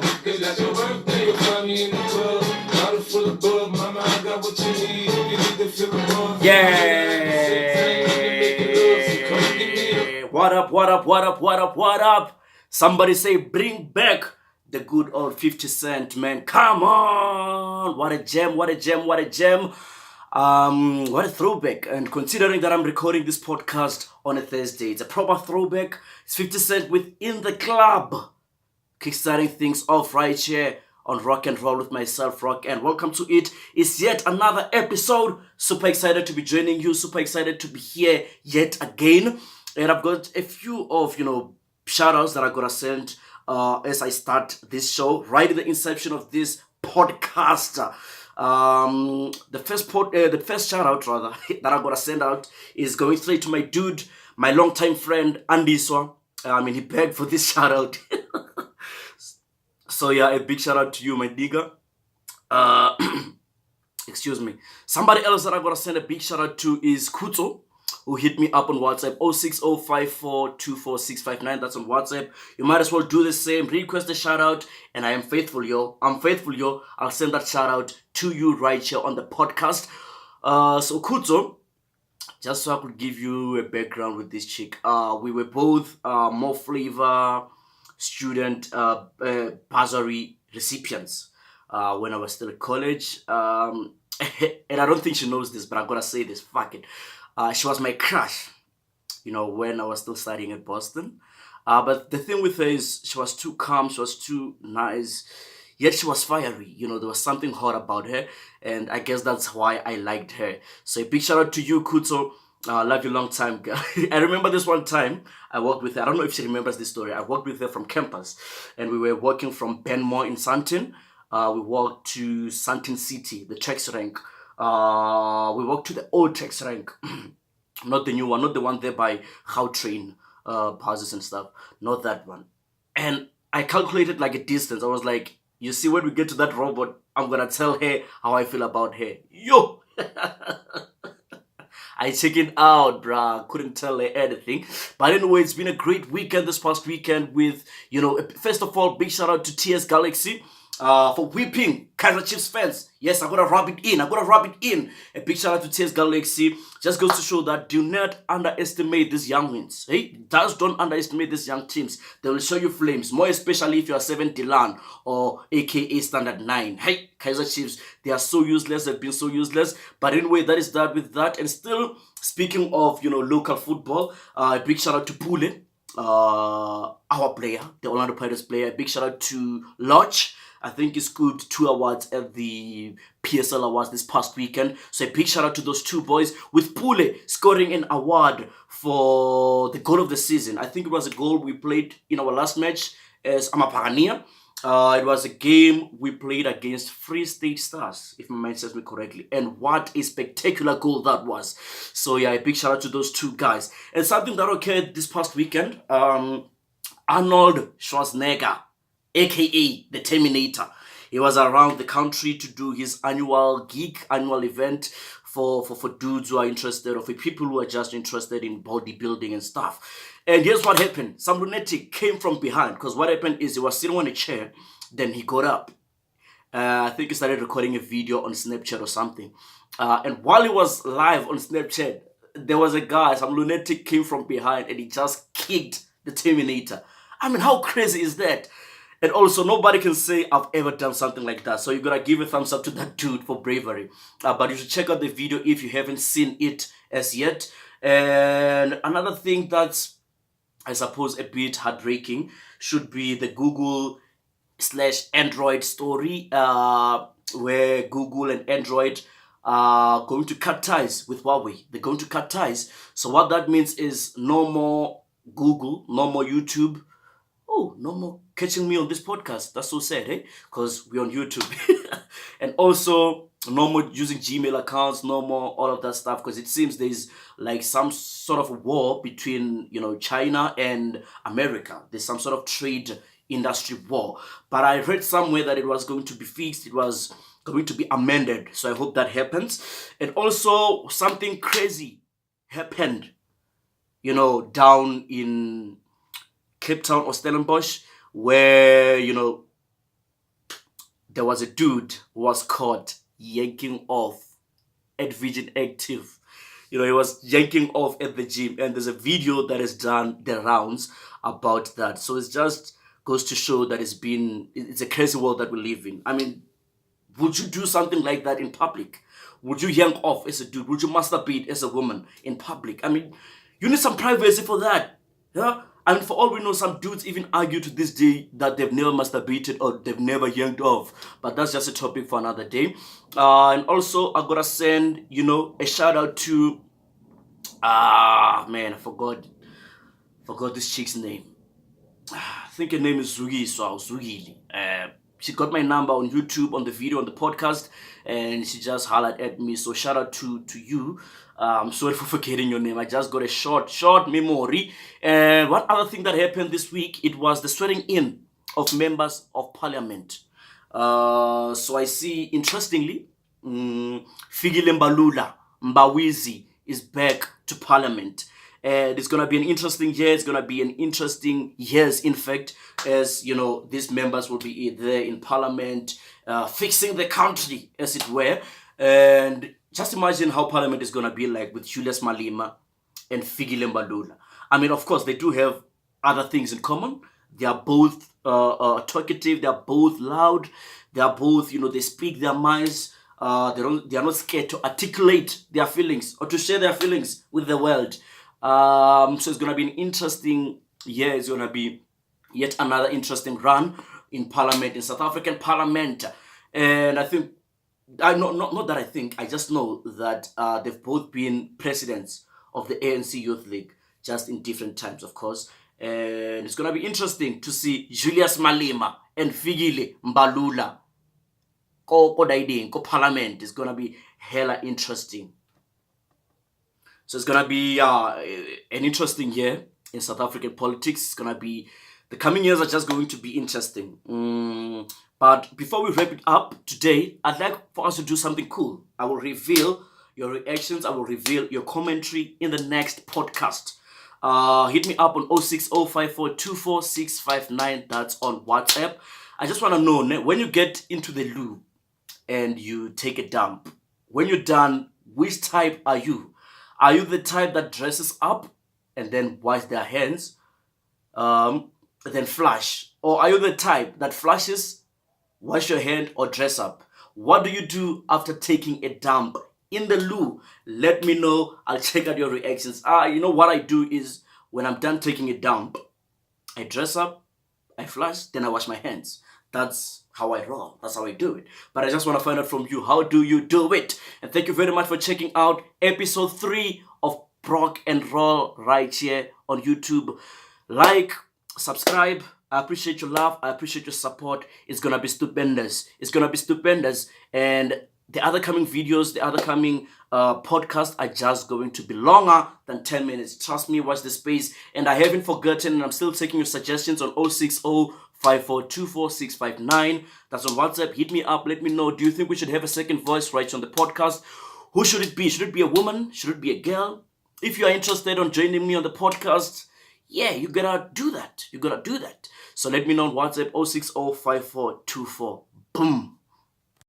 Cause that's your birthday, you'll find me in the club. Bottle full of bug, mama, I got what you need. If you need to feel the buzz. Yeah. What up, what up, what up, what up, what up? Somebody say bring back the good old 50 Cent, man. Come on. What a gem, what a gem, what a gem. What a throwback. And considering that I'm recording this podcast on a Thursday, it's a proper throwback. It's 50 Cent within the club. Kickstarting things off right here on Roc N Roll with myself, Roc, and welcome to it. It's yet another episode. Super excited to be joining you. Super excited to be here yet again. And I've got a few of, shout outs that I'm going to send as I start this show right in the inception of this podcast. The first shout out rather that I'm gonna send out is going straight to my dude, my longtime friend Andy Swa. He begged for this shout out. So yeah, a big shout out to you, my nigga. Excuse me. Somebody else that I'm gonna send a big shout out to is Kuto, who hit me up on WhatsApp 06054244659. That's on WhatsApp. You might as well do the same. Request a shout out, and I am faithful, yo. I'm faithful, yo. I'll send that shout out to you right here on the podcast. So Kuto, just so I could give you a background with this chick. We were both More Flavor student bursary recipients when I was still at college. And I don't think she knows this, but I'm gonna say this. Fuck it. She was my crush, when I was still studying at Boston. But the thing with her is she was too calm, she was too nice, yet she was fiery. There was something hot about her, and I guess that's why I liked her. So a big shout out to you, Kuto. Love you long time, girl. I remember this one time I walked with her. I don't know if she remembers this story. I walked with her from campus, and we were walking from Benmore in Sandton. We walked to Sandton City, the tax rank. We walked to the old tax rank, not the new one, not the one there by Gautrain houses and stuff, not that one. And I calculated like a distance. I was like, you see, when we get to that robot, I'm gonna tell her how I feel about her. Yo! I checking out, bruh. Couldn't tell her anything. But anyway, it's been a great weekend this past weekend with, first of all, big shout out to TS Galaxy for whipping Kaizer Chiefs fans. Yes, I'm gonna rub it in. A big shout out to TS Galaxy. Just goes to show that do not underestimate these young wins. Hey, just don't underestimate these young teams. They will show you flames, more especially if you are 70 LAN or aka Standard 9. Hey, Kaizer Chiefs, they are so useless. They've been so useless. But anyway, that is that with that. And still, speaking of, local football, a big shout out to Pule, our player, the Orlando Pirates player. A big shout out to Lodge. I think he scored 2 awards at the PSL Awards this past weekend. So a big shout out to those two boys, with Pule scoring an award for the goal of the season. I think it was a goal we played in our last match as Amapagania. It was a game we played against Free State Stars, if my mind serves me correctly. And what a spectacular goal that was. So yeah, a big shout out to those two guys. And something that occurred this past weekend, Arnold Schwarzenegger, aka the Terminator. He was around the country to do his annual event for dudes who are interested, or for people who are just interested in bodybuilding and stuff. And here's what happened. Some lunatic came from behind, because what happened is he was sitting on a chair, then he got up. I think he started recording a video on Snapchat or something. And while he was live on Snapchat, there was a guy, some lunatic came from behind, and he just kicked the Terminator. How crazy is that? And also, nobody can say I've ever done something like that. So you gotta give a thumbs up to that dude for bravery. But you should check out the video if you haven't seen it as yet. And another thing that's, I suppose, a bit heartbreaking should be the Google/Android story, where Google and Android are going to cut ties with Huawei. They're going to cut ties. So what that means is no more Google, no more YouTube. Oh, no more catching me on this podcast. That's so sad, eh? Because we're on YouTube. And also, no more using Gmail accounts, no more all of that stuff, because it seems there's like some sort of war between, China and America. There's some sort of trade industry war. But I read somewhere that it was going to be fixed. It was going to be amended. So I hope that happens. And also, something crazy happened, down in Cape Town or Stellenbosch, where, there was a dude who was caught yanking off at Virgin Active. He was yanking off at the gym, and there's a video that has done the rounds about that. So it just goes to show that it's a crazy world that we live in. I mean, would you do something like that in public? Would you yank off as a dude? Would you masturbate as a woman in public? I mean, you need some privacy for that. Yeah? I mean, for all we know, some dudes even argue to this day that they've never masturbated or they've never yanked off. But that's just a topic for another day. And also, I gotta send, a shout out to, I forgot this chick's name. I think her name is Zugili. She got my number on YouTube, on the video, on the podcast, and she just hollered at me. So shout out to you. I'm sorry for forgetting your name. I just got a short memory. And one other thing that happened this week, it was the swearing in of members of parliament. So I see, interestingly, Fikile Mbawizi is back to parliament. And it's going to be an interesting year. It's going to be an interesting years, in fact, as, these members will be there in parliament, fixing the country, as it were. And just imagine how parliament is going to be like with Julius Malema and Fikile Mbalula. I mean, of course, they do have other things in common. They are both talkative. They are both loud. They are both, they speak their minds. They are not scared to articulate their feelings or to share their feelings with the world. So it's going to be an interesting year. It's going to be yet another interesting run in parliament, in South African parliament. And I think, not that I think, I just know that they've both been presidents of the ANC Youth League, just in different times, of course. And it's going to be interesting to see Julius Malema and Fikile Mbalula ko parliament. It's going to be hella interesting. So it's going to be an interesting year in South African politics. It's going to be, the coming years are just going to be interesting. But before we wrap it up today, I'd like for us to do something cool. I will reveal your reactions. I will reveal your commentary in the next podcast. Hit me up on 06054244659. That's on WhatsApp. I just want to know, when you get into the loo and you take a dump, when you're done, which type are you? Are you the type that dresses up and then wash their hands, then flush? Or are you the type that flushes, wash your hand, or dress up? What do you do after taking a dump in the loo? Let me know. I'll check out your reactions. What I do is, when I'm done taking a dump, I dress up, I flush, then I wash my hands. That's how I roll. That's how I do it. But I just want to find out from you, how do you do it? And thank you very much for checking out episode 3 of Roc N Roll right here on YouTube. Like, subscribe. I appreciate your love. I appreciate your support. It's going to be stupendous. It's going to be stupendous. And the other coming videos, the other coming podcasts are just going to be longer than 10 minutes. Trust me, watch the space. And I haven't forgotten, and I'm still taking your suggestions on 06054244659. That's on WhatsApp. Hit me up. Let me know. Do you think we should have a second voice right on the podcast? Who should it be? Should it be a woman? Should it be a girl? If you are interested on joining me on the podcast, yeah, you gotta do that. You gotta do that. So let me know on WhatsApp 0605424. Boom.